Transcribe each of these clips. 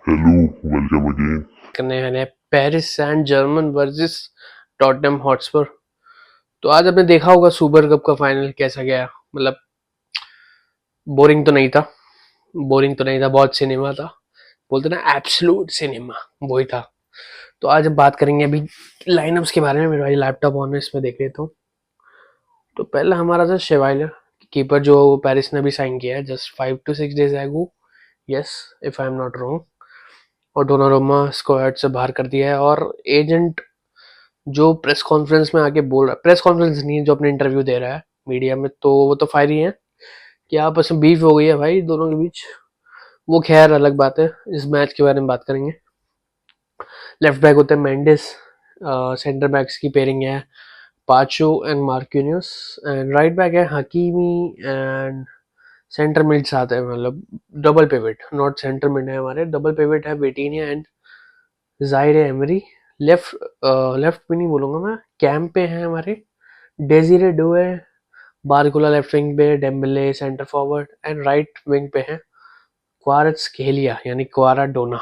Hello, welcome again. करने वाले हैं Paris Saint Germain versus Tottenham Hotspur. तो आज आपने देखा होगा सुपर कप का फाइनल कैसा गया। मतलब बोरिंग तो नहीं था। बहुत सिनेमा था। बोलते ना एब्सोल्यूट सिनेमा, वही था। तो आज हम बात करेंगे अभी लाइनअप्स के बारे में। मेरा भाई लैपटॉप ऑन है, इसमें देख लेता हूँ। तो पहला हमारा था शेवाइलर, कीपर जो पेरिस ने भी साइन किया है जस्ट 5 to 6 days एगो। Yes, if I am not wrong. और डोनारुमा स्क्वाड से बाहर कर दिया है। और एजेंट जो प्रेस कॉन्फ्रेंस में आके बोल रहा है, प्रेस कॉन्फ्रेंस नहीं, जो अपने इंटरव्यू दे रहा है मीडिया में, तो वो तो फायर ही है कि आपस में बीफ हो गई है भाई दोनों के बीच। वो खैर अलग बात है, इस मैच के बारे में बात करेंगे। लेफ्ट बैक होते हैं मेंडिस, सेंटर बैक्स की पेयरिंग है पाचो एंड मार्किनियस, एंड राइट बैक है हकीमी एंड सेंटर मिड्स आते हैं, मतलब double pivot, not centre mid है हमारे, डबल पिवट है Vitinha and जायरे emery. Left left भी नहीं बोलूंगा मैं, कैंप पे है हमारे डेजिरे डुए, बारकुला लेफ्ट विंग पे, Dembele centre forward and right wing पे है क्वारट्सखेलिया यानी क्वारा डोना।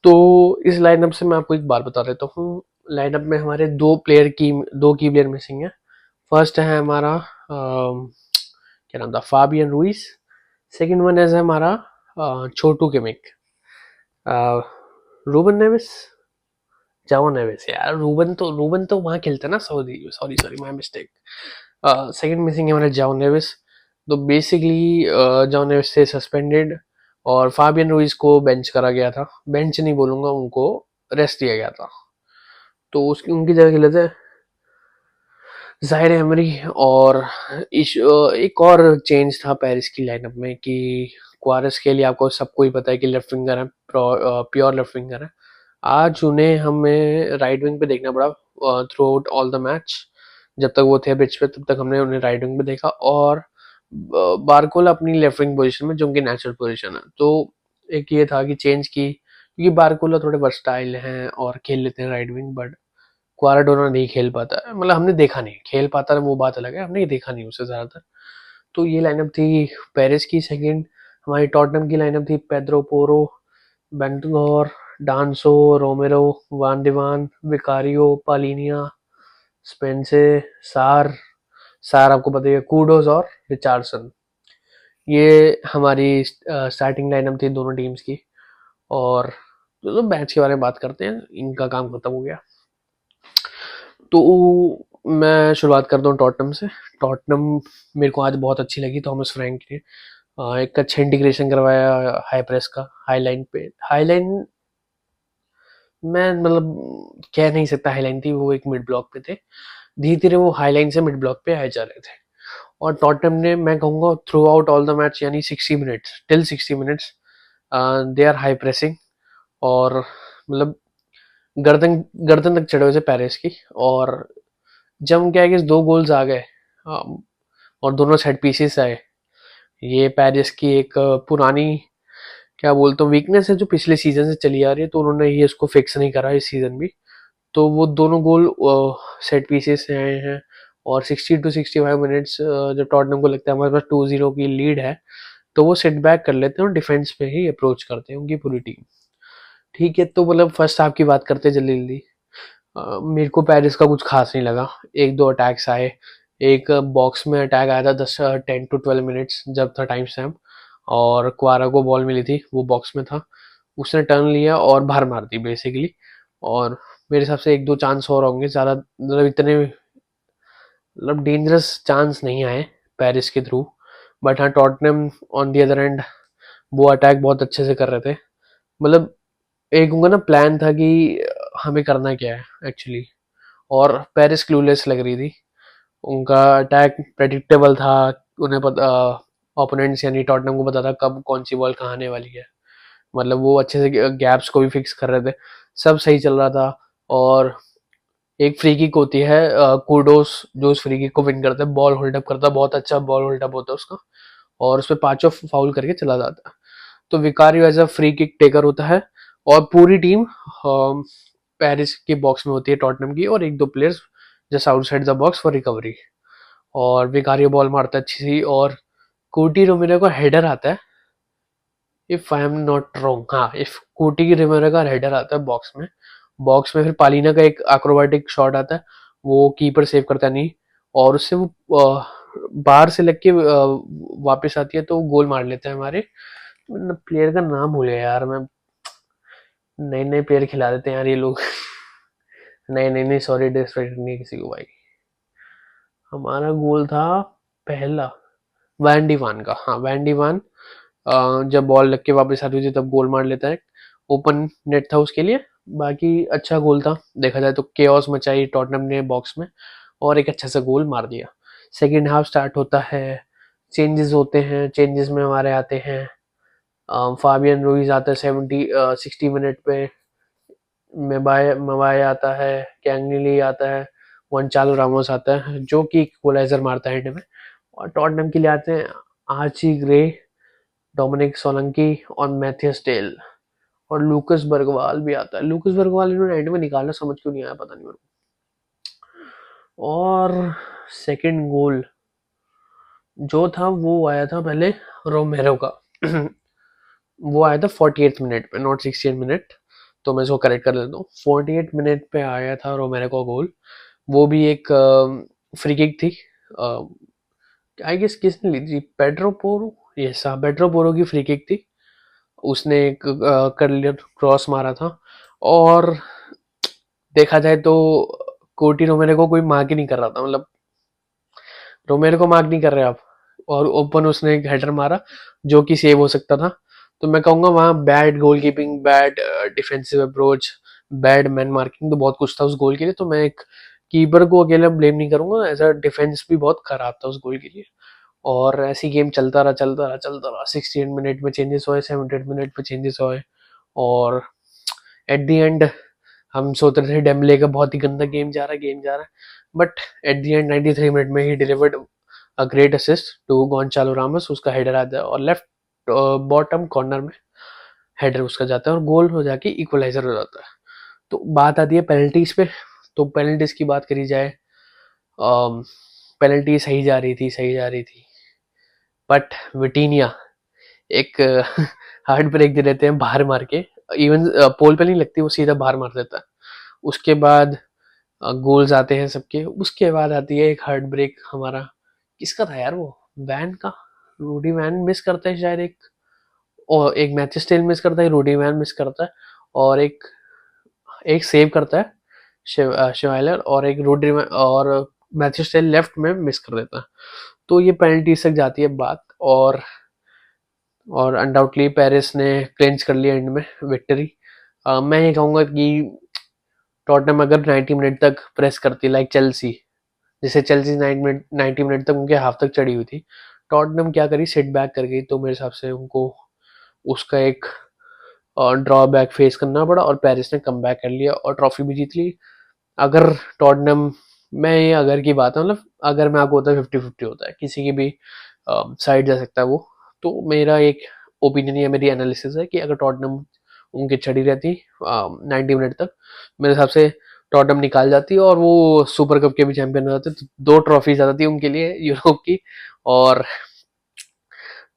तो इस लाइनअप से मैं आपको एक बात बता देता हूँ। लाइनअप में हमारे दो की प्लेयर मिसिंग है। फर्स्ट है हमारा क्या नाम था, फाबियन रुइस। सेकंड वन है हमारा छोटू किमिक, रूबन नेविस, जाओ नेविस। यार रूबन तो वहाँ खेलता है ना, Saudi. Sorry sorry, my mistake. Second missing है हमारा जाओ नेविस। तो बेसिकली जाओ नेविस से सस्पेंडेड और फाबियन रुइस को बेंच करा गया था। बेंच नहीं बोलूंगा, उनको रेस्ट दिया गया था। तो उसकी उनकी जगह खेले थे जाहिर एमरी। और एक और चेंज था पेरिस की लाइनअप में कि क्वारस के लिए आपको सबको ही पता है कि लेफ्ट विंगर है, प्योर लेफ्ट विंगर है। आज उन्हें हमें राइट विंग पे देखना पड़ा through out all the match. जब तक वो थे पिच पे तब तक हमने उन्हें राइट विंग पे देखा, और बारकोला अपनी लेफ्ट विंग पोजीशन में, जो उनकी नेचुरल पोजीशन है। तो एक ये था कि चेंज की, क्योंकि बारकोला थोड़े वर्सटाइल हैं और खेल लेते हैं राइट विंग, बट क्वाराडोना नहीं खेल पाता है। मतलब हमने देखा नहीं खेल पाता है, वो बात अलग है, हमने देखा नहीं उसे ज़्यादातर। तो ये लाइनअप थी पेरिस की। सेकंड हमारी टॉटनहम की लाइनअप थी पेड्रो पोरो, बेंटनोर, डांसो, रोमेरो, वान डिवान, विकारियो, पालिनिया, स्पेंसे, सार। सार आपको पता ही है, कूडोस और रिचार्डसन। ये हमारी स्टार्टिंग लाइनअप थी दोनों टीम्स की। और तो मैच के बारे में बात करते हैं, इनका काम खत्म हो गया। तो मैं शुरुआत करता हूँ टॉटनहम से। टॉटनहम मेरे को आज बहुत अच्छी लगी थॉमस फ्रैंक ने। एक अच्छा इंटीग्रेशन करवाया हाई प्रेस का, हाई लाइन पे। हाई लाइन मैं मतलब कह नहीं सकता हाई लाइन थी, वो एक मिड ब्लॉक पे थे। धीरे धीरे वो हाई लाइन से मिड ब्लॉक पे आए जा रहे थे। और टॉटनहम ने, मैं कहूँगा throughout all the match, यानी 60 minutes, till 60 minutes they are high pressing. और मतलब गर्दन गर्दन तक चढ़े हुए थे पेरिस की। और जब क्या है कि दो गोल्स आ गए, और दोनों सेट पीसेस आए। ये पेरिस की एक पुरानी, क्या बोलते हो, वीकनेस है जो पिछले सीजन से चली आ रही है। तो उन्होंने ये इसको फिक्स नहीं करा इस सीजन भी। तो वो दोनों गोल सेट पीसेस से आए हैं। और 60 to 65 मिनट्स जब टॉटनहम को लगता है हमारे पास 2-0 की लीड है, तो वो सेट बैक कर लेते हैं और डिफेंस पे ही अप्रोच करते हैं उनकी पूरी टीम। ठीक है, तो मतलब फर्स्ट हाफ की बात करते हैं जल्दी जल्दी। मेरे को पेरिस का कुछ खास नहीं लगा। एक दो अटैक्स आए। एक बॉक्स में अटैक आया था 10 to 12 मिनट्स जब था टाइम स्टैम्प, और क्वारा को बॉल मिली थी, वो बॉक्स में था। उसने टर्न लिया और बाहर मार दी बेसिकली। और मेरे हिसाब से एक दो चांस और होंगे, ज़्यादा मतलब इतने मतलब डेंजरस चांस नहीं आए पेरिस के थ्रू। बट हाँ, Tottenham on the other and वो अटैक बहुत अच्छे से कर रहे थे। मतलब एक उनका ना प्लान था कि हमें करना क्या है एक्चुअली। और पेरिस क्लूलेस लग रही थी। उनका अटैक प्रेडिक्टेबल था। उन्हें पता, ओपोनेंट्स यानी टॉटनहम को पता था कब कौन सी बॉल कहाँ आने वाली है। मतलब वो अच्छे से गैप्स को भी फिक्स कर रहे थे। सब सही चल रहा था। और एक फ्री किक होती है, कूडोस जो उस फ्री किक को विन करता है, बॉल होल्ड अप करता है, बहुत अच्छा बॉल होल्ड अप होता है उसका। और उस पर पांचों फाउल करके चला जाता है। तो Vicario as a free kick taker होता है। और पूरी टीम पेरिस के बॉक्स में होती है टॉटनहम की, और एक दो players just outside the box for recovery. और विकारियो बॉल मारता है अच्छी सी, और कोटी रोमेरो का हेडर आता है। If I am not wrong, हाँ, इफ कोटी की रिमेरो का हेडर आता है बॉक्स में फिर पालिना का एक एक्रोबैटिक शॉट आता है, वो कीपर सेव करता नहीं, और उससे वो बाहर से लग के वापस आती है तो गोल मार लेते हैं हमारे। प्लेयर का नाम भूल गया यार मैं, नए नए प्लेयर खिला देते हैं यार ये लोग। नहीं नहीं नहीं, सॉरी, डिसरेस्पेक्ट नहीं किसी को भाई। हमारा गोल था पहला वैन डिवान का, हाँ वैन डिवान, जब बॉल लग के वापस आती थी तब गोल मार लेता है, ओपन नेट था उसके लिए। बाकी अच्छा गोल था, देखा जाए तो केओस मचाई टॉटनहम ने बॉक्स में, और एक अच्छा सा गोल मार दिया। सेकेंड हाफ स्टार्ट होता है, चेंजेस होते हैं, चेंजेस में हमारे आते हैं फाबियन रूइज आता है 60 मिनट पे, मवाए आता है, कैंगली आता है, गोंचालो रामोस आता है जो कि इक्वलाइजर मारता है एंड में। और टॉटनहम के लिए आते हैं आर्ची ग्रे, डोमिनिक सोलंकी और मैथियस टेल, और लूकस बर्गवाल भी आता है। लूकस बर्गवाल इन्होंने एंड में निकाला, समझ क्यों नहीं आया पता नहीं मेरे को। और सेकंड गोल जो था वो आया था पहले रोमेरो का। वो आया था 48 मिनट पे, नॉट 68 मिनट, तो मैं इसको करेक्ट कर लेता हूँ। 48 मिनट पे आया था रोमेरो का गोल, वो भी एक फ्री किक थी, आई गेस किसने ली थी, पेड्रो पोरो, यस हाँ, पेड्रो पोरो की फ्री किक थी। उसने एक कर्लियर क्रॉस मारा था, और देखा जाए तो कोटी रोमेरो को कोई मार्क ही नहीं कर रहा था, मतलब रोमेरो को मार्क नहीं कर रहे आप, और ओपन उसने एक हेडर मारा जो कि सेव हो सकता था। तो मैं कहूंगा वहाँ bad goalkeeping, bad defensive approach, bad man marking, तो बहुत कुछ था उस गोल के लिए। तो मैं एक कीपर को अकेला ब्लेम नहीं करूंगा, ऐसा डिफेंस भी बहुत खराब था उस गोल के लिए। और ऐसी गेम चलता रहा 68 मिनट में चेंजेस हुए, 78 मिनट में चेंजेस हुए, और एट द एंड हम सोच रहे थे डेम्बले का बहुत ही गंदा गेम जा रहा है, but at the end 93 minute में ही delivered a great assist to Goncalo Ramos, उसका हेडर आता है और लेफ्ट बॉटम कॉर्नर में हेडर उसका जाता है और गोल हो जाके इक्वलाइजर हो जाता है। तो बात आती है पेनल्टीज पे, तो पेनल्टीज की बात करी जाए, पेनल्टी सही जा रही थी, बट विटीनिया एक हार्ड ब्रेक दे देते हैं बाहर मार के, इवन पोल पे नहीं लगती, वो सीधा बाहर मार देता है। उसके बाद गोल्स आते हैं सबके, उसके बाद आती है एक हार्ट ब्रेक हमारा, किसका था यार वो, वैन का, रूडी वैन मिस करता है शायद एक, और एक मैथ्यू स्टेल मिस करता है, रूडी वैन मिस करता है, और एक एक सेव करता है शिवाइलर, और एक रूडी और मैथ्यू स्टेल लेफ्ट में मिस कर देता है। तो ये पेनल्टी तक जाती है बात, और अनडाउटली पेरिस ने क्लिंच कर लिया एंड में विक्ट्री। मैं ये कहूँगा कि टॉटनहम अगर 90 मिनट तक प्रेस करती लाइक चेल्सी, जैसे चेल्सी 90 मिनट तक उनके हाफ तक चढ़ी हुई थी, टॉटनहम क्या करी, सेट बैक कर गई, तो मेरे हिसाब से उनको उसका एक ड्रॉबैक फेस करना पड़ा, और पेरिस ने कम बैक कर लिया और ट्रॉफी भी जीत ली। अगर टॉटनहम, मैं ये अगर की बात है, मतलब अगर मैं आपको होता है 50-50 होता है, किसी की भी साइड जा सकता है वो। तो मेरा एक ओपिनियन या मेरी एनालिसिस है कि अगर टॉटनहम उनकी चढ़ी रहती 90 मिनट तक, मेरे हिसाब से टॉटनहम निकाल जाती और वो सुपर कप के भी चैंपियन हो जाते, तो 2 ट्रॉफीज आ जाती उनके लिए यूरोप की, और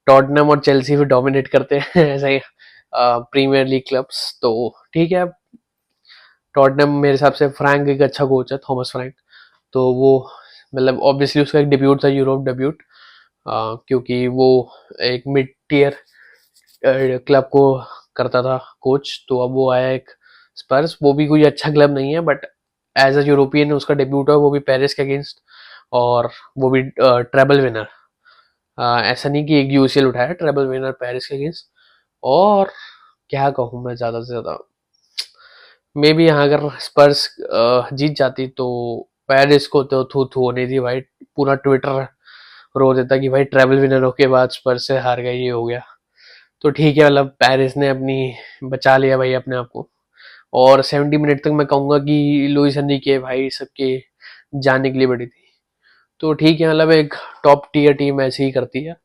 टॉटनहम और चेल्सी भी डोमिनेट करते हैं ऐसा ही प्रीमियर लीग क्लब्स। तो ठीक है, टॉटनहम मेरे हिसाब से फ्रैंक एक अच्छा कोच है, थॉमस फ्रैंक, तो वो मतलब ऑब्वियसली उसका एक डेब्यूट था, यूरोप डेब्यूट, क्योंकि वो एक मिड टीयर क्लब को करता था कोच, तो अब वो आया एक स्पर्स, वो भी कोई अच्छा क्लब नहीं है, बट एज अ यूरोपियन उसका डेब्यूट हुआ, वो भी पेरिस के अगेंस्ट, और वो भी ट्रेबल विनर, ऐसा नहीं कि एक यूसीएल उठाया, ट्रेबल विनर पेरिस के अगेंस्ट। और क्या कहूँ मैं ज़्यादा से ज़्यादा, मे बी यहाँ अगर स्पर्स जीत जाती तो पेरिस को तो थू थू होनी थी भाई, पूरा ट्विटर रो देता कि भाई ट्रेबल विनर के बाद स्पर्स से हार गया, ये हो गया। तो ठीक है, मतलब पेरिस ने अपनी बचा लिया भाई अपने आप को, और 70 मिनट तक मैं कहूँगा कि लुइस एनरिके भाई सबके जाने के लिए बड़ी थी। तो ठीक है, मतलब एक टॉप टीयर टीम ऐसे ही करती है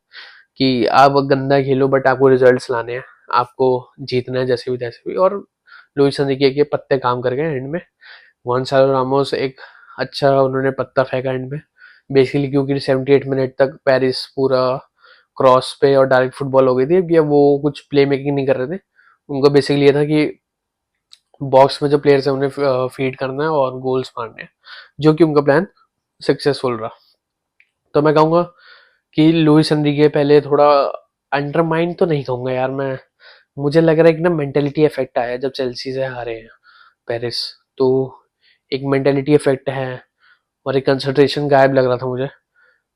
कि आप गंदा खेलो बट आपको रिजल्ट्स लाने हैं, आपको जीतना है जैसे भी तैसे भी, और लुइस एनरिके के पत्ते काम कर गए एंड में। गोंसालो रामोस एक अच्छा उन्होंने पत्ता फेंका एंड में, बेसिकली क्योंकि 78 मिनट तक पेरिस पूरा क्रॉस पे और डायरेक्ट फुटबॉल हो गई थी कि अब वो कुछ प्ले मेकिंग नहीं कर रहे थे। उनका बेसिकली ये था कि बॉक्स में जो प्लेयर्स है उन्हें फीड करना है और गोल्स मारने हैं, जो कि उनका प्लान सक्सेसफुल रहा। तो मैं कहूँगा कि लुइस एनरिके पहले थोड़ा अंडरमाइन तो नहीं कहूँगा यार मैं, मुझे लग रहा है कि ना मेंटेलिटी इफेक्ट आया जब चेल्सी से हारे हैं पेरिस। तो एक मेंटेलिटी इफेक्ट है और एक कंसंट्रेशन गायब लग रहा था मुझे।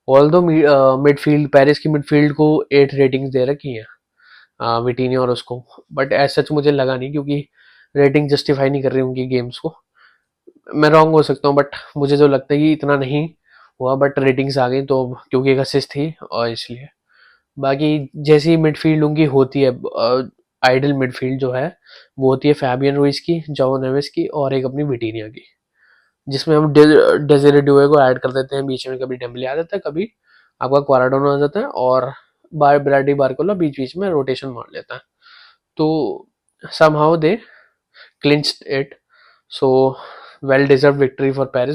ऑल्दो मिडफील्ड पेरिस की मिडफील्ड को 8 रेटिंग्स दे रखी है विटीनी और उसको, बट एज सच मुझे लगा नहीं, क्योंकि रेटिंग जस्टिफाई नहीं कर रही उनकी गेम्स को। मैं रॉन्ग हो सकता हूँ बट मुझे जो लगता है कि इतना नहीं हुआ, बट रेटिंग्स आ गई तो क्योंकि एक असिस्ट थी और इसलिए। बाकी जैसी मिडफील्ड उनकी होती है, आइडल मिडफील्ड जो है वो होती है फैबियन रुइस की, जाओ नेवेस की और एक अपनी विटीनिया की, जिसमें हम डेज़िरे डुए को ऐड कर देते हैं बीच में, कभी डेम्बले आ जाता है, कभी आपका क्वाराडोना आ जाता है और ब्रैडी बारकोला बीच बीच में रोटेशन मार लेता है। तो somehow they clinched it, so well deserved victory for Paris।